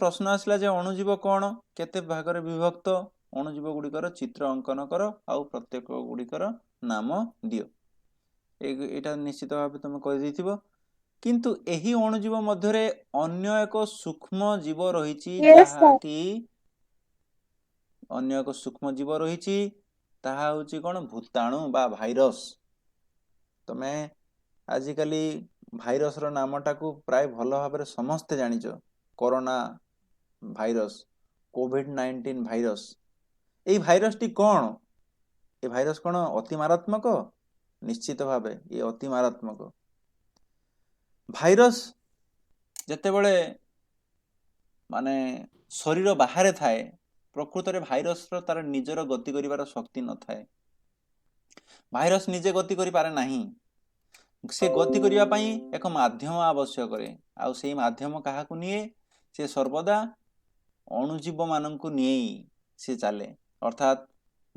प्रश्न आसला जे अणुजीव कौन केते भागरे विभक्त अणुजीव गुड़िकर चित्र अंकन कर आउ प्रत्येक गुड़िकर नाम दियो एटा निश्चित भाव तुम कह किंतु एही अणुजीव मध्यरे अन्य एक सूक्ष्म जीव रही Yes, जहा sir. कि अन्य एक सूक्ष्म जीव रही ताहा होची कोन भूताणु बा भाइरस तमें आजिकली भाइरस रो नामटा को प्राय भल भाव समस्ते जानिच कोरोना भाइरस कोविड-19 भाइरस ए भाइरस टी कौन ए भाइरस कौन अति मारात्मक निश्चित भाव ये अति मारात्मक भाइरस जते बळे माने शरीर बाहर थाए प्रकृत रे भाइरस रो तार निजर गति करिवार शक्ति न थाए भाइरस निजे गति करि पारे नाही से गति करिया पई एक माध्यम आवश्यक करे आ सेही माध्यम काहा को निये से सर्वदा अणुजीव माननकु निये से चले अर्थात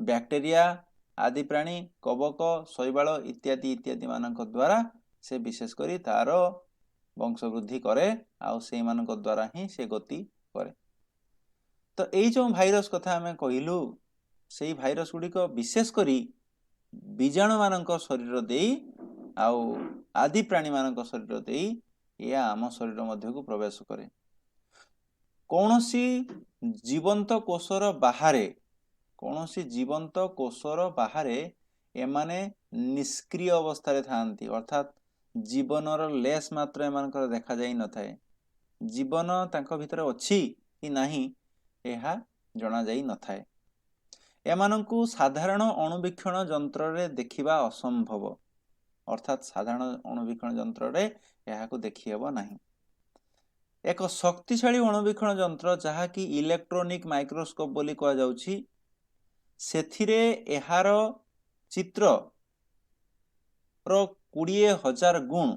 बैक्टेरिया आदि प्राणी कवक शैवाल इत्यादि इत्यादि मानक द्वारा से विशेष करी तार वंश वृद्धि करे आ सेही मानक द्वारा ही से गति करे तो एई जो भाइरस कथा हमें कहिलु सेही भाइरस गुडी को विशेष करी बीजाणु मानक शरीर देई आउ आदि प्राणी मानक शरीर देई या आम शरीर मध्य को प्रवेश करे कौनसी जीवंत कोषर बाहरे कौनसी जीवंत कोषर बाहरे एमाने निष्क्रिय अवस्था रे थांती अर्थात जीवनर लेस मात्र एमानकर देखा जाई न थाए जीवन तांको भितर अछि कि नाही एहा जणा जाई न थाए एमानंकु साधारण अणुवीक्षण यंत्र रे देखिबा असंभव अर्थात साधारण अणुवीक्षण यंत्र रे एहा को देखि हेबो नाही एक शक्तिशाली अणुवीक्षण यंत्र जहा कि इलेक्ट्रॉनिक माइक्रोस्कोप बोली कहा जाउछि सेथिरे एहार चित्र रो 20,000 गुण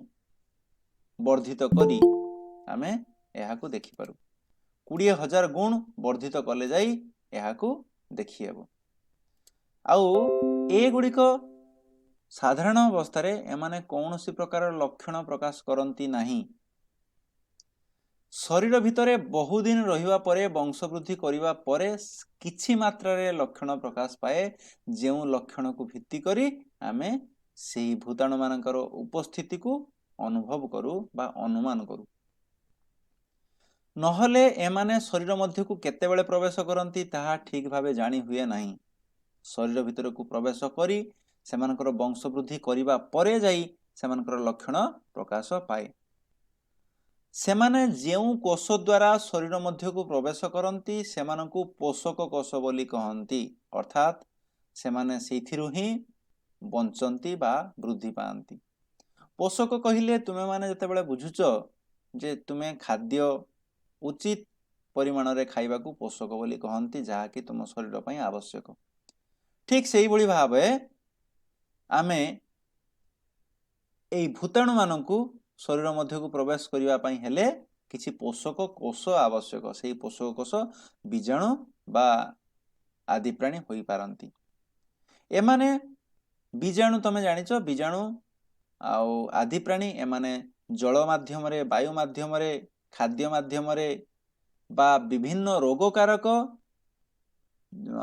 वर्धित करी आमे एहा को देखि पारु 20,000 गुण वर्धित कले जाई एहा को देखि हेबो आउ ए गुडी को साधारण अवस्था रे एमाने कौनसी प्रकार लक्षण प्रकाश करंती नाही शरीर भितरे बहुदिन रहिवा परे वंशवृद्धि करिवा परे किछि मात्रा रे लक्षण प्रकाश पाए जेउ लक्षण को भित्ति करी आमे सेही भूताणु मानकर उपस्थिति को अनुभव करू बा अनुमान करू नहले एमाने शरीर मध्य को केते बेले प्रवेश करंती ताहा ठीक भाबे जानि हुए नाही शरीर भितर को प्रवेश करी सेमानकर वंशवृद्धि करिवा परे जाई सेमानकर लक्षण प्रकाश पाए सेमाने जेउ कोष द्वारा शरीर मध्य को प्रवेश करंती सेमानकु पोषक कोष बोली कहंती अर्थात सेमाने सेथिरु ही बंचंती बा वृद्धि पांती पोषक कहिले तुमे माने जते बेले बुझुचो जे तुमे खाद्य उचित परिमाण रे खाइबा को पोषक बोली कहंती जहा कि तुम शरीर पई आवश्यक ठीक सेही बळी भाबे आमे एई भूताणु मानकु शरीर मध्य को प्रवेश करिवा पई हेले किछि पोषक कोष आवश्यक सेही पोषक कोष बीजाणु बा आदि प्राणी होई पारंती एमाने बीजाणु तमे जानिचो बीजाणु आउ आदि प्राणी एमाने जल माध्यम रे वायु माध्यम रे खाद्य माध्यम रे बा विभिन्न रोगकारक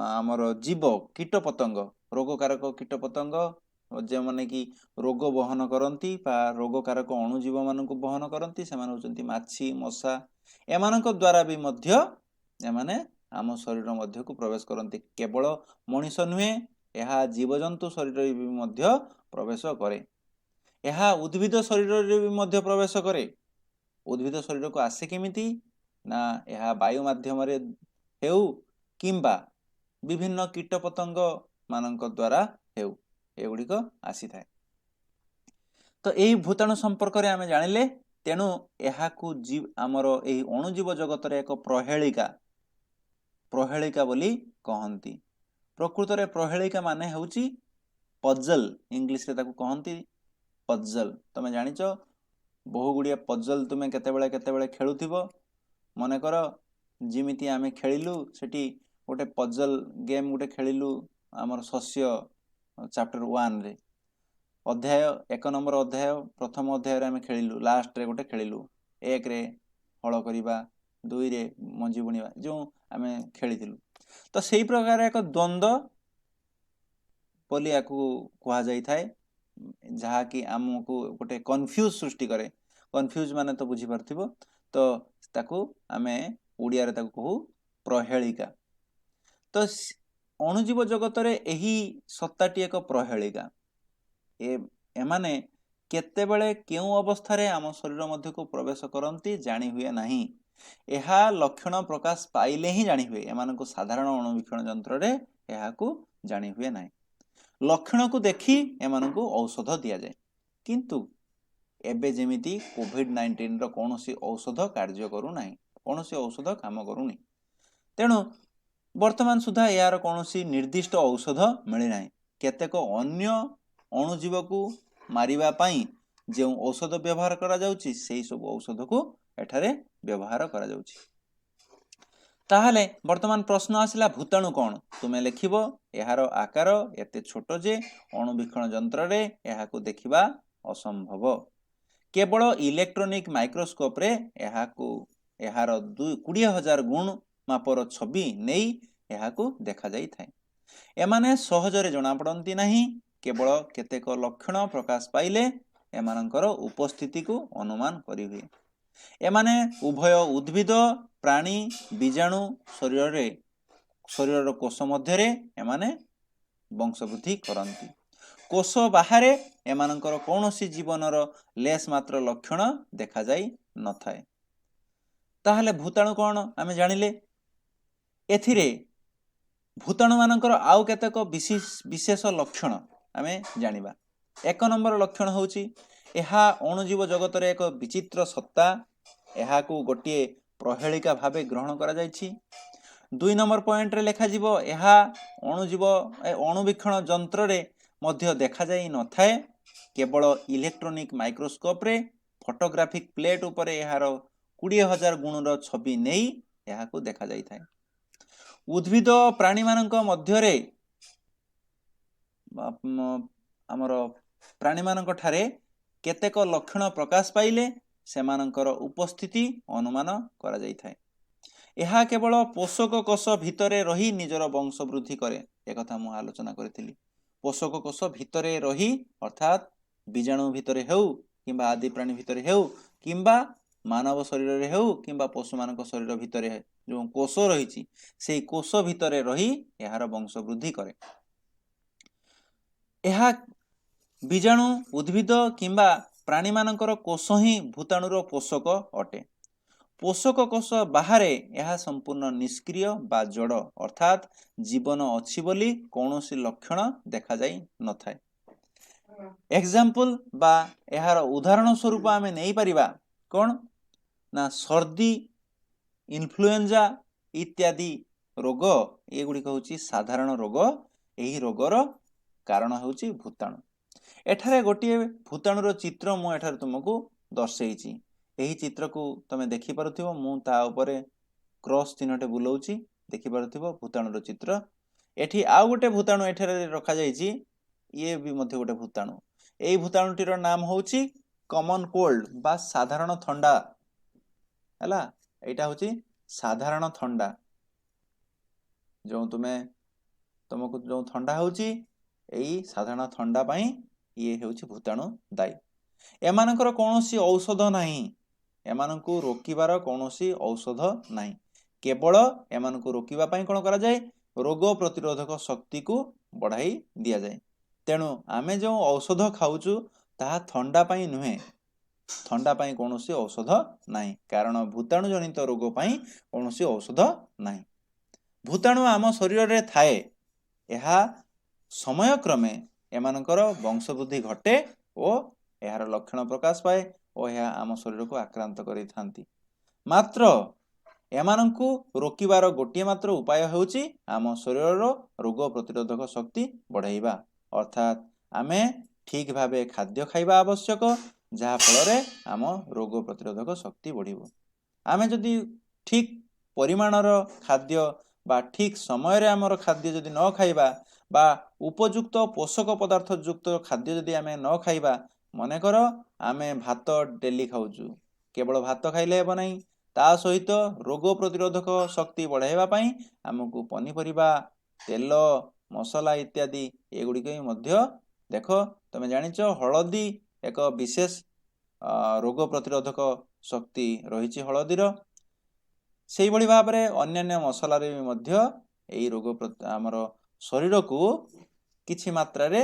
आमर जीव कीट पतंग रोगकारक कीट पतंग जे माने कि रोग बहन करंती बा रोगकारक अणुजीव मानक बहन करंती से माने होचंती माछी मशा एमानक द्वारा भी मध्य एमाने आम शरीर मध्य को प्रवेश करंती केवल मनुष्य नुहे एहा जीवजंतु शरीर भी मध्य प्रवेश करे एहा उद्भिद शरीर रे भी मध्य प्रवेश करे उद्भिद शरीर को आसे केमिति ना एहा वायु माध्यम रे हेउ किंबा विभिन्न कीट पतंग मानक द्वारा हेउ एगुडी को आसी थाए तो एही भूताणु संपर्क रे आमे जानिले तेनु एहा को जीव हमरो एही अणुजीव जगत रे एक प्रहेलिका बोली कहंती प्रकृत रे प्रहेलिका माने हेउची पजल इंग्लिश रे ताको कहंती पजल तमे जानिचो बहु गुडिया पजल तुमे केते बेले खेलुथिबो मने कर जिमिति आमे खेलिलु सेठी गोटे पजल गेम गोटे खेलिलु हमर सस्य चैप्टर 1 रे अध्याय 1 नंबर अध्याय प्रथम अध्याय रे आमे खेलिलु लास्ट रे गोटे खेलिलु 1 रे हळ करिबा 2 रे मंजी बुणिबा जो आमे खेलिथिलु तो सेही प्रकार एक द्वंद्व बोली याकू कुहा जाई थाए जहा कि हमको गोटे कंफ्यूज सृष्टि करे कंफ्यूज माने तो बुझी परथिबो तो ताकू आमे ओडिया रे ताकू कहू प्रहेलिका तो अणुजीव जगत रे एही सत्ताटी एक प्रहेलिका एमाने केतेबेले केउ अवस्था रे आम शरीर मध्य को प्रवेश करंती जानी हुए नहीं एहा लक्षण प्रकाश पाइले ही जानी हुए एमानको साधारण अणुवीक्षण यंत्र रे एहाकू जानी हुए नहीं लक्षण को देखी एमानको औषध दिया जाए किंतु एबे जेमिति कोविड-19 रो कोनोसी औषध कार्य करू नाही कोनोसी औषध काम करू नाही तेणु वर्तमान सुधा यार कोनोसी निर्दिष्ट औषध मिले नाही केतेक अन्य अणुजीव को मारिबा पई जे औषध व्यवहार करा जाउची सेही सब औषध को एठारे व्यवहार करा जाउची ताहले वर्तमान प्रश्न आसिला भूताणु कौन तुमे लिखिबो एहार आकार एते छोट जे अणुवीक्षण यंत्र रे एहाकू देखिबा असंभव केवल इलेक्ट्रॉनिक माइक्रोस्कोप रे एहाकू एहार 20,000 गुण मापर छवि नेई एहाकू देखा जाई थाए एमाने सहज रे जणा पड़ंती नाही केवल केतेक लक्षण प्रकाश पाइले एमानकर उपस्थिति को अनुमान करि हुए एमाने उभय उद्भिद प्राणी बीजाणु शरीर कोष मध्य एमाने वंशवृद्धि करती कोष बाहर एमानकर कौनसी जीवनर लेस मात्र लक्षण देखा जाई न थाए ताहले भूताणु कौन आमे जानिले एथिरे भूताणु मानकर आउ केतेक विशेष लक्षण आमे जानिबा एक नंबर लक्षण होची एहा अणुजीव जगत रे एक विचित्र सत्ता एहा को गोटे प्रहेलिका भावे ग्रहण करा जायछि 2 नंबर पॉइंट रे लेखा जीवो एहा अणुजीव अणुवीक्षण यंत्र रे मध्य देखा जाई न थाए केवल इलेक्ट्रॉनिक माइक्रोस्कोप रे फोटोग्राफिक प्लेट ऊपर एहार 20,000 गुण रो छवि नेई एहा को देखा जाई थाए उद्भिद प्राणी मानक मध्य रे हमर प्राणी मानक ठारे केतेक लक्षण प्रकाश पाइले सेमानकर उपस्थिति अनुमान करा जाई थाए एहा केवल पोषक कोष भितरे रही निजर वंश वृद्धि करे एकथा मु आलोचना करथिली पोषक कोष भितरे रही अर्थात बीजाणु भितरे हेउ किंबा आदि प्राणी भितरे हेउ किंबा मानव शरीर रे हेउ किंबा पशु मानक शरीर भितरे जो कोष रहिछि सेही कोष भितरे रही एहार वंश वृद्धि करे एहा बीजाणु उद्भिद किंबा प्राणी मानकर कोष ही भूताणुर पोषक अटे पोषक कोष बाहरे यह संपूर्ण निष्क्रिय बा जड़ अर्थात जीवन अच्छी बोली कौनसी लक्षण देखा जाई न थाए एग्जांपल बा यार उदाहरण स्वरूप आमे नहीं परिबा कौन ना सर्दी इन्फ्लुएंजा इत्यादि रोग ये गुडी कहउची साधारण रोग एही रोगर कारण होउची भूताणु एठारे गोटे भूताणुर चित्र मु एठारे तुमको दर्शेइची एही चित्र को तमे देखि पारुथिबो मु ता ऊपर क्रॉस चिन्हटे बुलाउची देखि पारुथिबो भूताणुर चित्र एठी आ गोटे भूताणु एठारे रखा जाइची ये भी मध्ये गोटे भूताणु एही भूताणुटीर नाम होउची कॉमन कोल्ड बा साधारण ठंडा हला एटा होची साधारण ठंडा जो तुमको जो ठंडा होउची एही साधारण ठंडा पई ये हेउची भूताणु दायी एमानकर कोनोसी औषध नाही एमानकु रोकिबार कोनोसी औषध नाही केवल एमानकु रोकिबा पई कोन करा जाय रोग प्रतिरोधक शक्ति को बढ़ाई दिया जाय तेणु आमे जो औषध खाउचु ताहा ठंडा पई नुहे ठंडा पई कोनोसी औषध नाही कारण भूताणु जनित रोग पई कोनोसी औषध नाही भूताणु आम शरीर रे थाए एहा समय क्रमे एमानकर वंशवृद्धि घटे और यार लक्षण प्रकाश पाए और यह आम शरीर को आक्रांत करि थांती मात्र एमानंकु रोकिबार गोटे मात्र उपाय होउची आम शरीर रोग प्रतिरोधक शक्ति बढ़ाइबा अर्थात आमे ठीक भावे खाद्य खाइबा आवश्यक जहा फल रे आम रोग प्रतिरोधक शक्ति बढ़िबो आमे जदि ठीक परिमाणर खाद्य बा ठीक समय रे आमर खाद्य जदि न खाइबा बा उपयुक्त पोषक पदार्थ युक्त खाद्य जदि आमे न खाइबा मने कर आमे भात डेली खाउचु केवल भात खाइले हेबो नाही ତା ସହିତ ରୋଗ ପ୍ରତିରୋଧକ ଶକ୍ତି ବଢ଼ାଇବା ପାଇଁ ଆମକୁ ପନିପରିବା, ତେଲ, ମସଲା ଇତ୍ୟାଦି ଏଗୁଡ଼ିକ ହିଁ ମଧ୍ୟ ଦେଖ, ତମେ ଜାଣିଛ ହଳଦୀ ଏକ ବିଶେଷ ରୋଗ ପ୍ରତିରୋଧକ ଶକ୍ତି ରହିଛି ହଳଦୀର। ସେଇଭଳି ଭାବରେ ଅନ୍ୟାନ୍ୟ ମସଲାରେ ବି ମଧ୍ୟ ଏହି ରୋଗ ଆମର ଶରୀରକୁ କିଛି ମାତ୍ରାରେ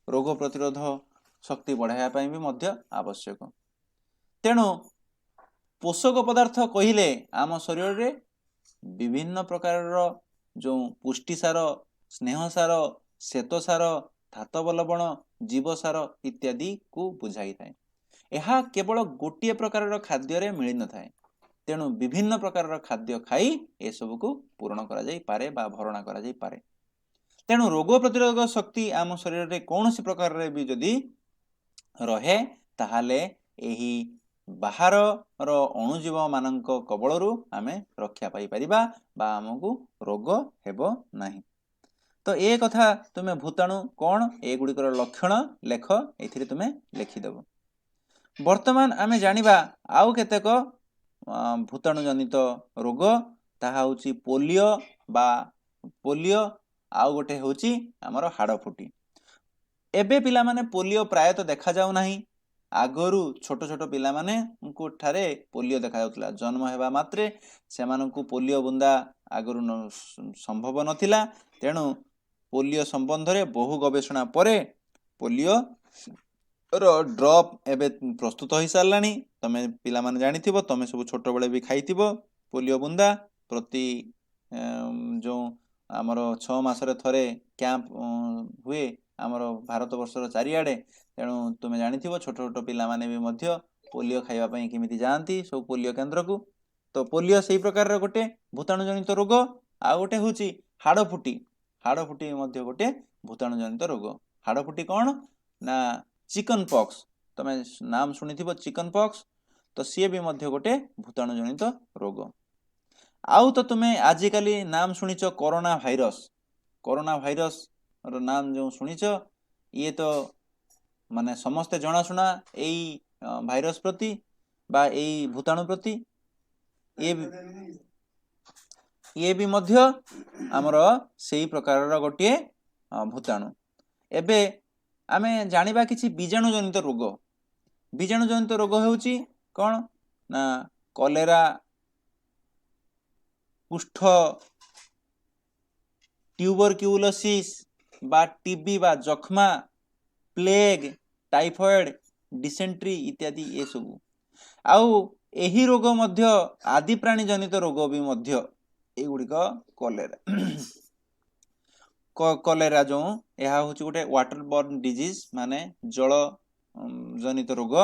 ରୋଗ ପ୍ରତିରୋଧ ଶକ୍ତି ବଢ଼ାଇବା ପାଇଁ ବି ମଧ୍ୟ ଆବଶ୍ୟକ। ତେଣୁ ପୋଷକ ପଦାର୍ଥ କହିଲେ ଆମ ଶରୀରରେ ବିଭିନ୍ନ ପ୍ରକାରର ଯେଉଁ ପୁଷ୍ଟିସାର, ସ୍ନେହସାର, ଶ୍ୱେତସାର, ଧାତବ ଲବଣ, ଜୀବସାର ଇତ୍ୟାଦିକୁ ବୁଝାଇଥାଏ। ଏହା କେବଳ ଗୋଟିଏ ପ୍ରକାରର ଖାଦ୍ୟରେ ମିଳିନଥାଏ। ତେଣୁ ବିଭିନ୍ନ ପ୍ରକାରର ଖାଦ୍ୟ ଖାଇ ଏସବୁକୁ ପୂରଣ କରାଯାଇପାରେ ବା ଭରଣା କରାଯାଇପାରେ। ତେଣୁ ରୋଗ ପ୍ରତିରୋଧକ ଶକ୍ତି ଆମ ଶରୀରରେ କୌଣସି ପ୍ରକାରରେ ବି ଯଦି ରହେ ତାହେଲେ ଏହି ବାହାରର ଅଣୁଜୀବମାନଙ୍କ କବଳରୁ ଆମେ ରକ୍ଷା ପାଇପାରିବା ବା ଆମକୁ ରୋଗ ହେବ ନାହିଁ। ତ ଏ କଥା ତୁମେ ଭୂତାଣୁ କ'ଣ ଏଗୁଡ଼ିକର ଲକ୍ଷଣ ଲେଖ, ଏଥିରେ ତୁମେ ଲେଖିଦେବ। ବର୍ତ୍ତମାନ ଆମେ ଜାଣିବା ଆଉ କେତେକ ଭୂତାଣୁ ଜନିତ ରୋଗ, ତାହା ହେଉଛି ପୋଲିଓ ବା ପୋଲିଓ, ଆଉ ଗୋଟେ ହେଉଛି ଆମର ହାଡ଼ଫୁଟି। ଏବେ ପିଲାମାନେ ପୋଲିଓ ପ୍ରାୟତଃ ଦେଖାଯାଉନାହିଁ। ଆଗରୁ ଛୋଟ ଛୋଟ ପିଲାମାନଙ୍କୁ ଠାରେ ପୋଲିଓ ଦେଖାଯାଉଥିଲା। ଜନ୍ମ ହେବା ମାତ୍ରେ ସେମାନଙ୍କୁ ପୋଲିଓ ବୁନ୍ଦା ଆଗରୁ ସମ୍ଭବ ନଥିଲା। ତେଣୁ ପୋଲିଓ ସମ୍ବନ୍ଧରେ ବହୁ ଗବେଷଣା ପରେ ପୋଲିଓର ଡ୍ରପ୍ ଏବେ ପ୍ରସ୍ତୁତ ହୋଇସାରିଲାଣି। ତମେ ପିଲାମାନେ ଜାଣିଥିବ, ତମେ ସବୁ ଛୋଟବେଳେ ବି ଖାଇଥିବ ପୋଲିଓ ବୁନ୍ଦା। ପ୍ରତି ଯେଉଁ ଆମର 6 ମାସରେ ଥରେ କ୍ୟାମ୍ପ ହୁଏ ଆମର ଭାରତବର୍ଷର ଚାରିଆଡ଼େ। ତେଣୁ ତୁମେ ଜାଣିଥିବ ଛୋଟ ଛୋଟ ପିଲାମାନେ ବି ମଧ୍ୟ ପୋଲିଓ ଖାଇବା ପାଇଁ କେମିତି ଯାଆନ୍ତି ସବୁ ପୋଲିଓ କେନ୍ଦ୍ରକୁ। ତ ପୋଲିଓ ସେଇ ପ୍ରକାରର ଗୋଟେ ଭୂତାଣୁ ଜନିତ ରୋଗ। ଆଉ ଗୋଟେ ହେଉଛି ହାଡ଼ଫୁଟି। ହାଡ଼ଫୁଟି ମଧ୍ୟ ଗୋଟେ ଭୂତାଣୁ ଜନିତ ରୋଗ। ହାଡ଼ଫୁଟି କ'ଣ ନା ଚିକନ ପକ୍ସ, ତମେ ନାମ ଶୁଣିଥିବ ଚିକନ ପକ୍ସ। ତ ସିଏ ବି ମଧ୍ୟ ଗୋଟେ ଭୂତାଣୁ ଜନିତ ରୋଗ। ଆଉ ତ ତୁମେ ଆଜିକାଲି ନାମ ଶୁଣିଛ କରୋନା ଭାଇରସ। କରୋନା ଭାଇରସର ନାମ ଯେଉଁ ଶୁଣିଛ, ଇଏ ତ ମାନେ ସମସ୍ତେ ଜଣାଶୁଣା ଏଇ ଭାଇରସ ପ୍ରତି ବା ଏଇ ଭୂତାଣୁ ପ୍ରତି। ଇଏ ବି ମଧ୍ୟ ଆମର ସେଇ ପ୍ରକାରର ଗୋଟିଏ ଭୂତାଣୁ। ଏବେ ଆମେ ଜାଣିବା କିଛି ବୀଜାଣୁ ଜନିତ ରୋଗ। ବୀଜାଣୁ ଜନିତ ରୋଗ ହେଉଛି କ'ଣ ନା କଲେରା, କୁଷ୍ଠ, ଟ୍ୟୁବରକ୍ୟୁଲୋସିସ୍ ବା ଟିବି ବା ଯକ୍ଷ୍ମା, ପ୍ଲେଗ, ଟାଇଫଏଡ୍, ଡିସେଣ୍ଟ୍ରି ଇତ୍ୟାଦି ଏସବୁ। ଆଉ ଏହି ରୋଗ ମଧ୍ୟ ଆଦି ପ୍ରାଣୀ ଜନିତ ରୋଗ ବି ମଧ୍ୟ ଏଗୁଡ଼ିକ କଲେରା ଯେଉଁ, ଏହା ହେଉଛି ଗୋଟେ ୱାଟର ବର୍ନ ଡିଜିଜ୍, ମାନେ ଜଳ ଜନିତ ରୋଗ।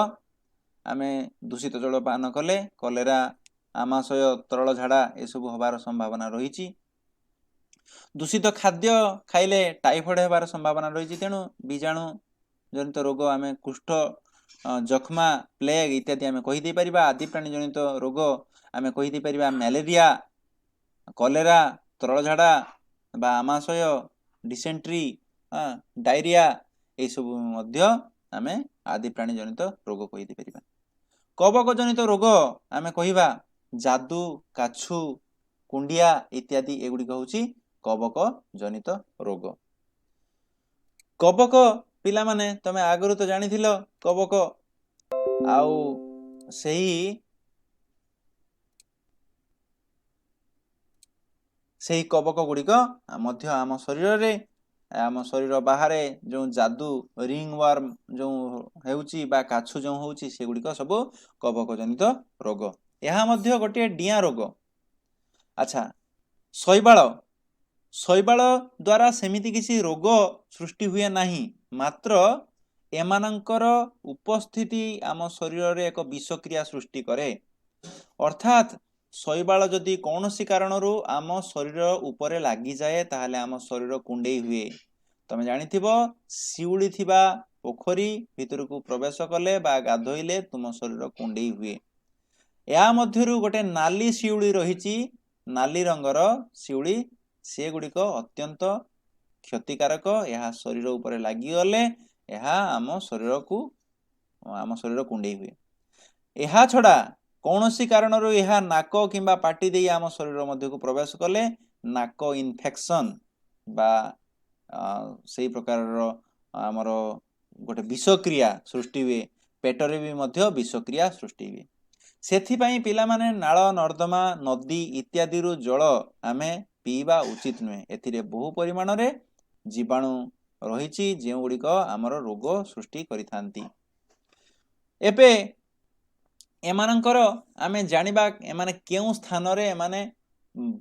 ଆମେ ଦୂଷିତ ଜଳ ପାନ କଲେ କଲେରା, ଆମାଶୟ, ତରଳ ଝାଡ଼ା ଏସବୁ ହେବାର ସମ୍ଭାବନା ରହିଛି। ଦୂଷିତ ଖାଦ୍ୟ ଖାଇଲେ ଟାଇଫଏଡ୍ ହେବାର ସମ୍ଭାବନା ରହିଛି। ତେଣୁ ବୀଜାଣୁ ଜନିତ ରୋଗ ଆମେ କୁଷ୍ଠ, ଯକ୍ଷ୍ମା, ପ୍ଲେଗ ଇତ୍ୟାଦି ଆମେ କହିଦେଇପାରିବା। ଆଦି ପ୍ରାଣୀ ଜନିତ ରୋଗ ଆମେ କହିଦେଇପାରିବା ମ୍ୟାଲେରିଆ, କଲେରା, ତରଳ ଝାଡ଼ା ବା ଆମାଶୟ, ଡିସେଣ୍ଟ୍ରି, ଡାଇରିଆ ଏସବୁ ମଧ୍ୟ ଆମେ ଆଦି ପ୍ରାଣୀ ଜନିତ ରୋଗ କହିଦେଇପାରିବା। କବକ ଜନିତ ରୋଗ ଆମେ କହିବା ଯାଦୁ, କାଛୁ, କୁଣ୍ଡିଆ ଇତ୍ୟାଦି ଏଗୁଡ଼ିକ ହେଉଛି କବକ ଜନିତ ରୋଗ। କବକ ପିଲାମାନେ ତମେ ଆଗରୁ ତ ଜାଣିଥିଲ କବକ, ଆଉ ସେହି କବକ ଗୁଡ଼ିକ ମଧ୍ୟ ଆମ ଶରୀରରେ, ଆମ ଶରୀର ବାହାରେ ଯେଉଁ ଯାଦୁ, ରିଙ୍ଗ ୱାର୍ମ ଯେଉଁ ହେଉଛି ବା କାଛୁ ଯେଉଁ ହେଉଛି, ସେଗୁଡ଼ିକ ସବୁ କବକ ଜନିତ ରୋଗ। ଏହା ମଧ୍ୟ ଗୋଟିଏ ଡିଆଁ ରୋଗ। ଆଚ୍ଛା, ଶୈବାଳ ଦ୍ୱାରା ସେମିତି କିଛି ରୋଗ ସୃଷ୍ଟି ହୁଏ ନାହିଁ, ମାତ୍ର ଏମାନଙ୍କର ଉପସ୍ଥିତି ଆମ ଶରୀରରେ ଏକ ବିଷକ୍ରିୟା ସୃଷ୍ଟି କରେ। ଅର୍ଥାତ୍ ଶୈବାଳ ଯଦି କୌଣସି କାରଣରୁ ଆମ ଶରୀର ଉପରେ ଲାଗିଯାଏ ତାହେଲେ ଆମ ଶରୀର କୁଣ୍ଡେଇ ହୁଏ। ତମେ ଜାଣିଥିବ ଶିଉଳି ଥିବା ପୋଖରୀ ଭିତରକୁ ପ୍ରବେଶ କଲେ ବା ଗାଧୋଇଲେ ତୁମ ଶରୀର କୁଣ୍ଡେଇ ହୁଏ। ଏହା ମଧ୍ୟରୁ ଗୋଟେ ନାଲି ଶିଉଳି ରହିଛି, ନାଲି ରଙ୍ଗର ଶିଉଳି, ସେଗୁଡ଼ିକ ଅତ୍ୟନ୍ତ କ୍ଷତିକାରକ। ଏହା ଶରୀର ଉପରେ ଲାଗିଗଲେ ଏହା ଆମ ଶରୀର କୁଣ୍ଡେଇ ହୁଏ। ଏହା ଛଡ଼ା କୌଣସି କାରଣରୁ ଏହା ନାକ କିମ୍ବା ପାଟି ଦେଇ ଆମ ଶରୀର ମଧ୍ୟକୁ ପ୍ରବେଶ କଲେ ନାକ ଇନଫେକ୍ସନ ବା ସେଇ ପ୍ରକାରର ଆମର ଗୋଟେ ବିଷକ୍ରିୟା ସୃଷ୍ଟି ହୁଏ। ପେଟରେ ବି ମଧ୍ୟ ବିଷକ୍ରିୟା ସୃଷ୍ଟି ହୁଏ। ସେଥିପାଇଁ ପିଲାମାନେ ନାଳ ନର୍ଦ୍ଦମା ନଦୀ ଇତ୍ୟାଦିରୁ ଜଳ ଆମେ ପିଇବା ଉଚିତ ନୁହେଁ। ଏଥିରେ ବହୁ ପରିମାଣରେ ଜୀବାଣୁ ରହିଛି ଯେଉଁଗୁଡ଼ିକ ଆମର ରୋଗ ସୃଷ୍ଟି କରିଥାନ୍ତି। ଏବେ ଏମାନଙ୍କର ଆମେ ଜାଣିବା ଏମାନେ କେଉଁ ସ୍ଥାନରେ ଏମାନେ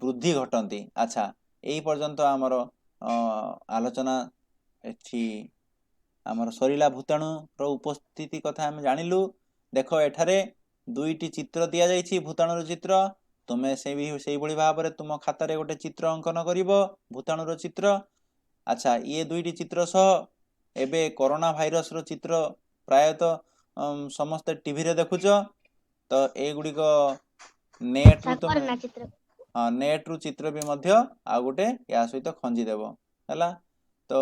ବୃଦ୍ଧି ଘଟନ୍ତି। ଆଚ୍ଛା, ଏଇ ପର୍ଯ୍ୟନ୍ତ ଆମର ଆଲୋଚନା ଏଠି ଆମର ସରିଲା। ଭୂତାଣୁର ଉପସ୍ଥିତି କଥା ଆମେ ଜାଣିଲୁ। ଦେଖ, ଏଠାରେ ଦୁଇଟି ଚିତ୍ର ଦିଆଯାଇଛି, ଭୂତାଣୁର ଚିତ୍ର। ତୁମେ ସେଇଭଳି ଭାବରେ ତୁମ ଖାତାରେ ଗୋଟେ ଚିତ୍ର ଅଙ୍କନ କରିବ, ଭୂତାଣୁର ଚିତ୍ର। ଆଚ୍ଛା, ଇଏ ଦୁଇଟି ଚିତ୍ର ସହ ଏବେ କରୋନା ଭାଇରସର ଚିତ୍ର ପ୍ରାୟତଃ ସମସ୍ତେ ଟିଭିରେ ଦେଖୁଛ। ତ ଏଗୁଡିକ ନେଟ୍ରୁ ଚିତ୍ର ବି ମଧ୍ୟ ଆଉ ଗୋଟେ ଏହା ସହିତ ଖଞ୍ଜି ଦେବ ହେଲା। ତ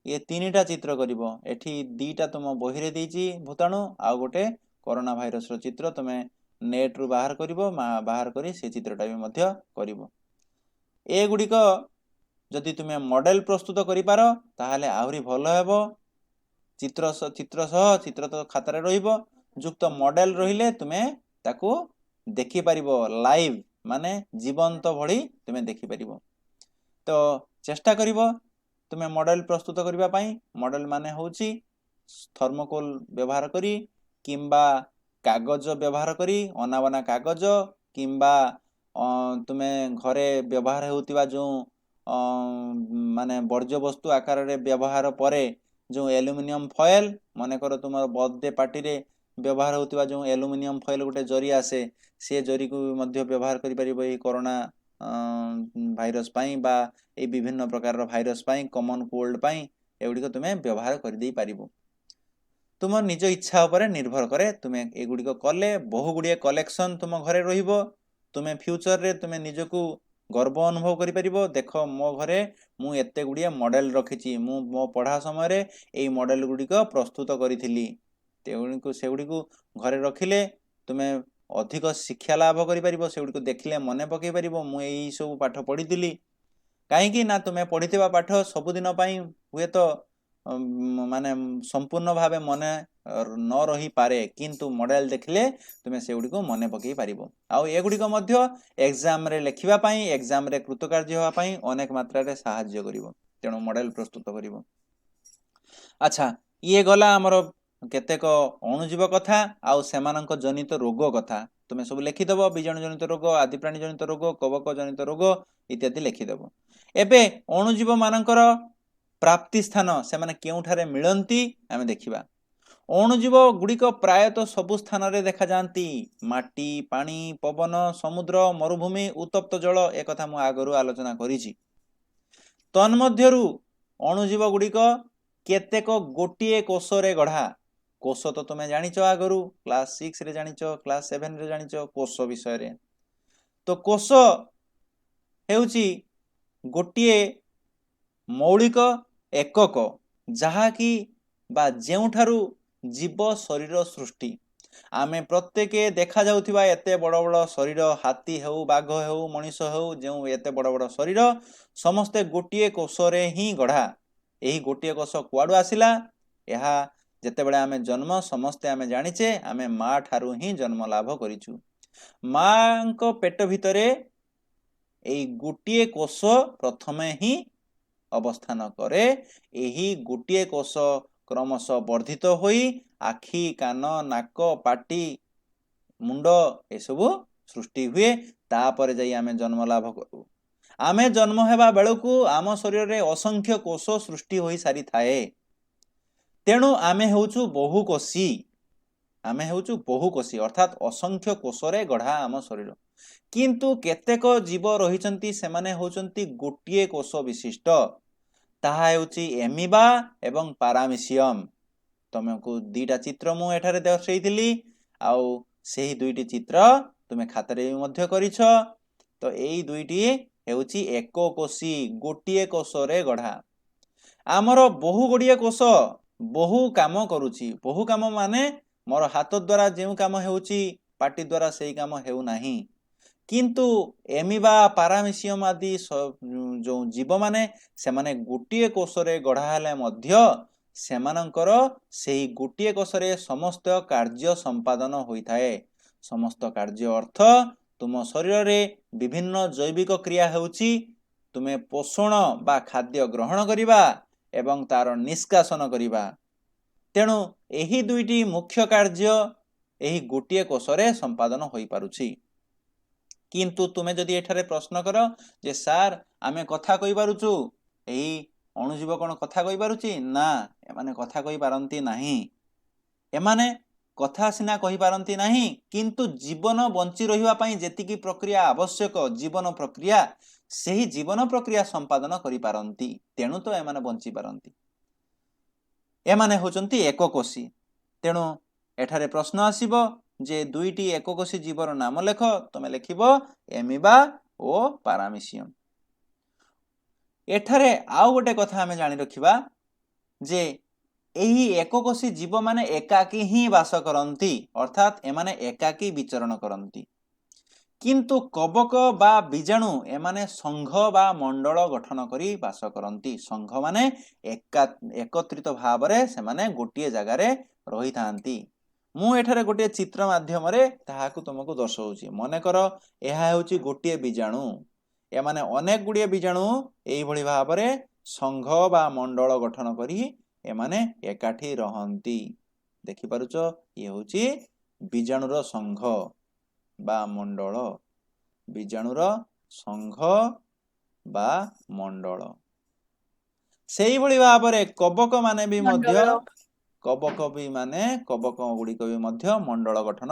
ये तीनटा चित्र करिब। एठी दीटा तुम बहिरे देइची भूताणु आउ गोटे कोरोना भाइरस रो चित्र तुमे नेट रु बाहर करिब, बाहर करी से चित्रटा भी मध्य करिब। ए गुडिक जदि तुमे मॉडल प्रस्तुत करि पारो ताहाले आहुरी भलो हेबो। चित्र तो खातारे रहिबो, जुक्त मॉडल रहिले तुमे ताकू देखि पारिबो लाइव, माने जीवंत भଳି तुमे देखि पारिबो। तो चेष्टा करिबो तुमे मॉडल प्रस्तुत करिबा पई। मॉडल माने होउची थर्मोकोल व्यवहार करी किंबा कागज व्यवहार करी, अनावना कागज किंबा तुमे घरे व्यवहार होउतिबा जो माने वर्ज्य वस्तु आकार रे व्यवहार परे जो एल्युमिनियम फॉयल, माने करो तुम बर्थडे पार्टी रे व्यवहार होउतिबा जो एल्युमिनियम फॉयल गोटे जरी आसे, से जरी को मध्य व्यवहार करि परिबो ए कोरोना भाइरस पाई बा ए विभिन्न प्रकार भाइरस पाई, कॉमन कोल्ड पाई एगुडिक तुमे व्यवहार कर दे पारिबो। तुम निज इच्छा उपरे निर्भर करे। तुमे एगुडिक कले बहु गुडिए कलेक्शन तुम घरे रहिबो। तुमे फ्यूचर रे तुमे निजको गर्व अनुभव करि परिबो। देखो मो घरे मु एते गुडिए मॉडल रखिची, मु मो पढ़ा समय रे एई मॉडल गुडिक प्रस्तुत करिथिली। सेगुडिको घरे रखिले तुमे अधिक शिक्षा लाभ करि परिबो। सेगुडिको देखिले मने पकई परिबो मु एई सब पाठ पढिथिली। काहेकि ना तुमे पढ़िथिबा पाठ सबुदिन पाई हुए तो माने संपूर्ण भावे मने न रही पारे, किंतु मॉडल देखले तुमे सेगुडिको मने पकई पारिबो। आउ एगुडिको मध्य एग्जाम रे लेखिबा पाई, एग्जाम रे कृतकार्य होवा पाई अनेक मात्रा रे सहाय्य करिवो। तेणु मॉडल प्रस्तुत करिवो। अच्छा, ये गला हमर केतेक अणुजीव कथा आउ सेमानक जनित रोग कथा तुमे सब लेखि देबो। बीजाणु जनित रोग, आदि प्राणी जनित रोग, कवक जनित रोग इत्यादि लेखि देबो। एबे अणुजीव मानकर प्राप्ति स्थान से माने केउठारे मिलंती आमे देखिबा। अणुजीव गुडिक प्रायतः सबु स्थान रे देखा जानती। माटी, पानी, पवन, समुद्र, मरुभूमि, उत्तप्त जल ए कथा मु आगरु आलोचना करिछि। तन्मध्यरु अणुजीव गुडिक केतेक गोटिए कोष रे गढ़ा। कोष तो तुमे जानिचो, आगरु क्लास 6 रे जानिचो, क्लास 7 रे जानिचो कोष विषय रे। तो कोष हेउची गोटिए मौलिक एकक जहा कि बा जेउठारु जीव शरीर सृष्टि। आमे प्रत्येके देखा जाउथिबा एते बड़ बड़ शरीर, हाथी हेउ, बाघ हेउ, मनीष हेउ, जे एते बड़ बड़ शरीर समस्ते गोटिए कोष रे ही गढ़ा। एही गोटिए कोष कुआडू आसिला? एहा जेतेबेले आमे जन्म समस्ते आमे जानिचे आमे मा ठारू ही जन्म लाभ करिछु। मांको पेट भितरे एही गोटिए कोष प्रथमे ही अवस्थान करे। एही गोटिए कोष क्रमश वर्धित होई आखि, कान, नाक, पाटी, मुंड ए सबु सृष्टि हुए। तापर जाई आमे जन्म लाभ करू। आमे जन्म हेबा बेलकु आम शरीर रे असंख्य कोष सृष्टि होई सारी थाए। तेणु आमे हेउछु बहुकोषी। आमे हेउछु बहुकोषी अर्थात असंख्य कोष रे गढ़ा आम शरीर। किंतु केतेक जीव रहिचंती सेमाने होचंती गोटिए कोष विशिष्ट। ताहा हेउची एमिबा एवं पारामिशियम। तुमको दुईटा चित्र मु एठारे दर्शैथिली आउ सेही दुईटी चित्र तुमे खातारे भी मध्य करिछ। तो एई दुईटी हेउची एकोकोषी गोटिए कोष रे गढ़ा। आमर बहु गुड़िए कोष बहु काम करूची। बहु काम माने मोर हाथ द्वारा जेउ काम हेउची पाटी द्वारा सेही काम हेउ नाही। किंतु एमिबा पारामिशियम आदि जो जीव माने सेमाने गोटिए कोषरे गढ़ा हेले मध्य सेमानंकर सेही गोटिए कोषरे समस्त कार्य संपादन होइथाए। समस्त कार्य अर्थ तुम शरीर रे विभिन्न जैविक क्रिया हेउची तुमे पोषण बा खाद्य ग्रहण करिबा एवं तार निष्कासन करिबा। तेणु एही दुईटी मुख्य कार्य एही गोटिए कोषरे संपादन होई पारुछि। किंतु तुमे जदि एठारे प्रश्न कर जे सार आमे कथा कहि पारुछु एही अणुजीव कोन कथा कहि पारुछि ना एमाने कथा कहि पारंती नाही। एमाने कथा सिना कहि पारंती नाही किंतु जीवन बंची रहिबा पई जेतिकी प्रक्रिया आवश्यक जीवन प्रक्रिया सेही जीवन प्रक्रिया संपादन करि पारंती। तेणु तो एमाने बंची पारंती। एमाने होचंती एककोषी। तेणु एठारे प्रश्न आसीबो जे दुईटी एककोषी जीवर नाम लेख। तुमे लेखिबो एमिबा ओ पारामिशियम। एठारे आउ गोटे कथा आमे जानि रखिबा जे एही एककोषी जीव माने एकाकी ही वास करंती अर्थात एमाने एकाकी विचरण करंती। किंतु कवक बा बीजाणु एमाने संघ बा मंडल गठन करी वास करंती। संघ माने एकत्रित भावरे सेमाने गोटिए जगारे रही थांती। मु एठारे गोटे चित्र माध्यम रे ताहाकु तुमको दर्शाउची। मने कर एहा हेउची गोटिए बीजाणु एमाने अनेक गुड़िए बीजाणु एई भली भावरे संघ बा मंडल गठन करी एमाने एकाठी रहंती। देखि पारुछ ये होची बीजाणुर संघ बा मंडल। बीजाणुर संघ बा मंडल सेही भली भावरे कवक माने भी मध्य कवक भी माने कवक गुड़िक भी मध्य मंडल गठन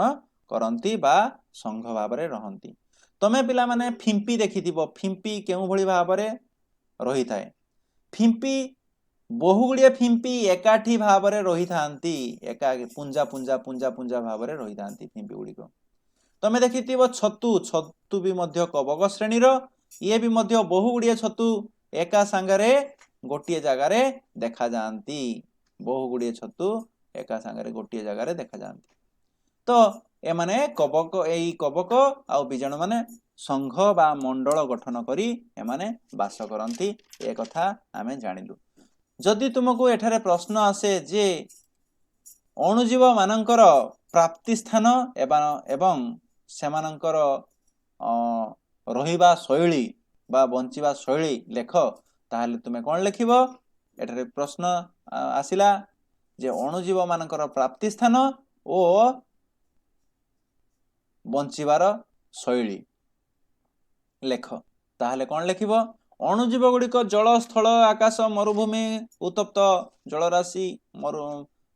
करंती बा संघ भावरे रहंती। तमे पिला माने फिंपी देखिथिबो। फिंपी केउ भली भावरे रही थाए। फिंपी बहु गुड़िए फिंपी एकाठी भावरे रही थांती। एका पुंजा पुंजा पुंजा पुंजा भावरे रही थांती फिंपी गुड़िक। तमे देखिथिबो छतु। छतु भी मध्य कवक श्रेणीर। ये भी मध्य बहु गुड़िए छतु एका संगरे गोटिए जगारे देखा जांती। बहु गुड़िए छतु एका संगरे गोटिए जगारे देखा जांती। तो एमाने कवक एई कवक आउ बीजाणु माने संघ बा मंडल गठन करी एमाने वास करंती। ए कथा आमे जानिलु। जदि तुमको एठारे प्रश्न आसे जे अणुजीव मानकर प्राप्ति स्थान एवं सेमानकर रहिबा शैली बा बंचिबा शैली लेख ताहले तुमे कोन लेखिबो। एठारे प्रश्न आसिला जे अणुजीव मानकर प्राप्ति स्थान ओ बंचिबार शैली लेख। ताहले कोन लेखिबो अणुजीव गुड़िक जल स्थल आकाश मरुभूमि उत्तप्त जलराशि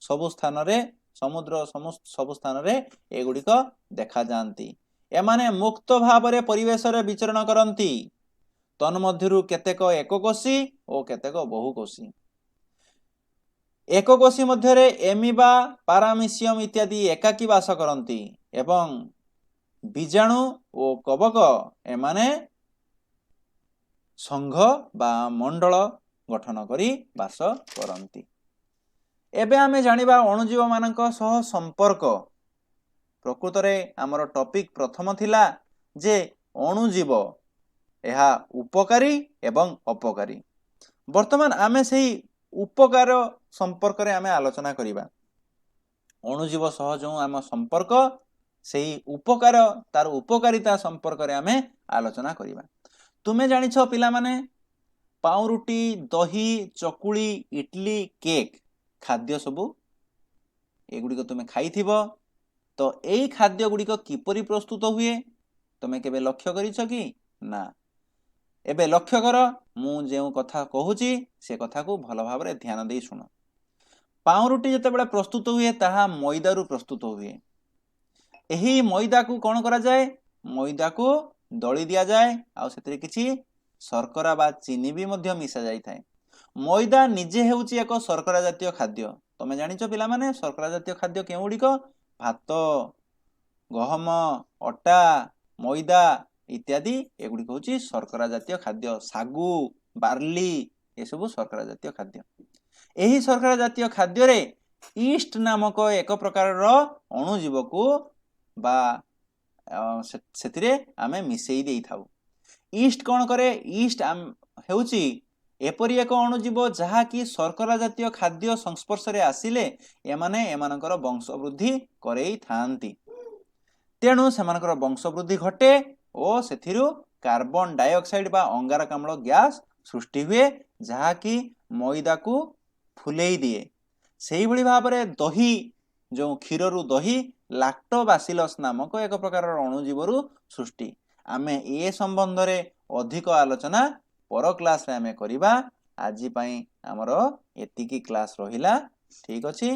सबु स्थान रे समुद्र सबु स्थान रे एगुड़िक देखा जांती। एमाने मुक्त भावरे परिवेश रे विचरण करंती। तन्मध्यरु केतेक एककोषी और केतेक बहुकोषी। एककोषी मध्यरे एमिबा पारामिशियम इत्यादि एकाकी वास करंती एवं बीजाणु और कवक एमाने संघ बा मंडल गठन करी वास करंती। एबे आमे जानिबा अणुजीव मानक सह संपर्क। प्रकृत रे हमर टॉपिक प्रथम थिला जे अणुजीव एहा उपकारी एवं अपकारी। वर्तमान आमे सेही उपकार संपर्क रे आमे आलोचना करिबा। अणुजीव सह जो आम संपर्क सेही उपकार तार उपकारिता संपर्क रे आमे आलोचना करिबा। तुमे जानिछ पिला माने पाउरुटी दही चकुली इडली केक खाद्य सबु एगुड़िक तुमे खाइथिबो। तो एई खाद्य गुड़िक किपरि प्रस्तुत हुए तुमे केबे लक्ष्य करिछ कि ना। एबे लक्ष्य कर मु जेउ कथा कहूची से कथा को भल भाबरे ध्यान देई सुनो। पाउरुटी जेतेबेले प्रस्तुत हुए ताहा मैदारु प्रस्तुत हुए। एही मैदा को कोन करा जाए मैदा को दली दिया जाए आ सेतरे किछि शर्करा बा चीनी भी मध्य मिसा जाई थाए। मैदा निजे हेउची एक शर्करा जातीय खाद्य। तमे जानिछ पिला माने शर्करा जातीय खाद्य केउडिक भात गहम अटा मैदा इत्यादि एगुड़िक होची शर्करा जातीय खाद्य। सागु बार्ली ये सब शर्करा जातीय खाद्य। एही शर्करा जातीय खाद्य रे ईस्ट नामक एक प्रकार अणुजीव को बा ସେଥିରେ ଆମେ ମିଶେଇ ଦେଇଥାଉ। ଇଷ୍ଟ କ'ଣ କରେ? ଇଷ୍ଟ ହେଉଛି ଏପରି ଏକ ଅଣୁଜୀବ ଯାହାକି ଶର୍କରା ଜାତୀୟ ଖାଦ୍ୟ ସଂସ୍ପର୍ଶରେ ଆସିଲେ ଏମାନେ ଏମାନଙ୍କର ବଂଶ ବୃଦ୍ଧି କରେଇଥାନ୍ତି। ତେଣୁ ସେମାନଙ୍କର ବଂଶ ବୃଦ୍ଧି ଘଟେ ଓ ସେଥିରୁ କାର୍ବନ ଡାଇଅକ୍ସାଇଡ ବା ଅଙ୍ଗାରକାମ୍ଳ ଗ୍ୟାସ ସୃଷ୍ଟି ହୁଏ, ଯାହାକି ମଇଦାକୁ ଫୁଲେଇ ଦିଏ। ସେଇଭଳି ଭାବରେ ଦହି, ଯେଉଁ କ୍ଷୀରରୁ ଦହି ଲାକ୍ଟୋବାସିଲସ ନାମକ ଏକ ପ୍ରକାରର ଅଣୁଜୀବରୁ ସୃଷ୍ଟି। ଆମେ ଏ ସମ୍ବନ୍ଧରେ ଅଧିକ ଆଲୋଚନା ପର କ୍ଲାସରେ ଆମେ କରିବା। ଆଜି ପାଇଁ ଆମର ଏତିକି କ୍ଲାସ ରହିଲା। ଠିକ ଅଛି।